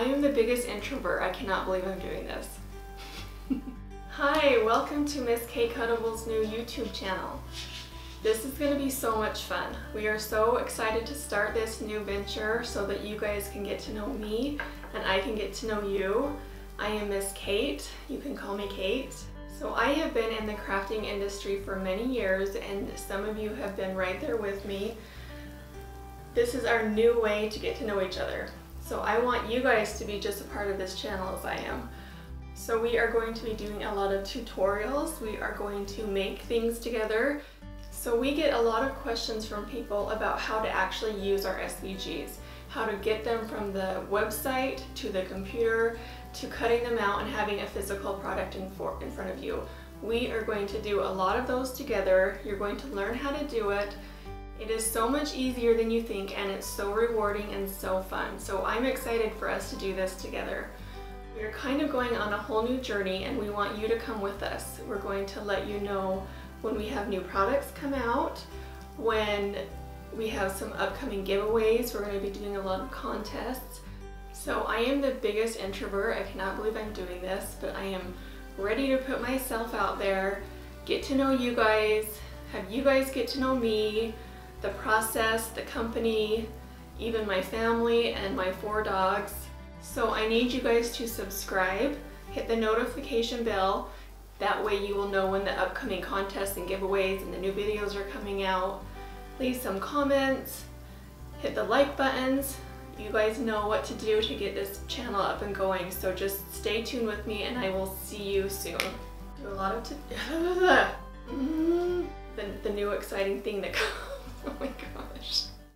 I am the biggest introvert. I cannot believe I'm doing this. Hi, welcome to Miss Kate Cuttables' new YouTube channel. This is going to be so much fun. We are so excited to start this new venture so that you guys can get to know me and I can get to know you. I am Miss Kate. You can call me Kate. So I have been in the crafting industry for many years and some of you have been right there with me. This is our new way to get to know each other. So I want you guys to be just a part of this channel as I am. So we are going to be doing a lot of tutorials. We are going to make things together. So we get a lot of questions from people about how to actually use our SVGs, how to get them from the website to the computer to cutting them out and having a physical product in front of you. We are going to do a lot of those together. You're going to learn how to do it. It is so much easier than you think and it's so rewarding and so fun. So I'm excited for us to do this together. We're kind of going on a whole new journey and we want you to come with us. We're going to let you know when we have new products come out, when we have some upcoming giveaways. We're going to be doing a lot of contests. So I am the biggest introvert. I cannot believe I'm doing this, but I am ready to put myself out there, get to know you guys, have you guys get to know me, the process, the company, even my family and my 4 dogs. So I need you guys to subscribe, hit the notification bell. That way you will know when the upcoming contests and giveaways and the new videos are coming out. Leave some comments, hit the like buttons. You guys know what to do to get this channel up and going, so just stay tuned with me and I will see you soon. Do a lot of the new exciting thing that comes. Oh my god.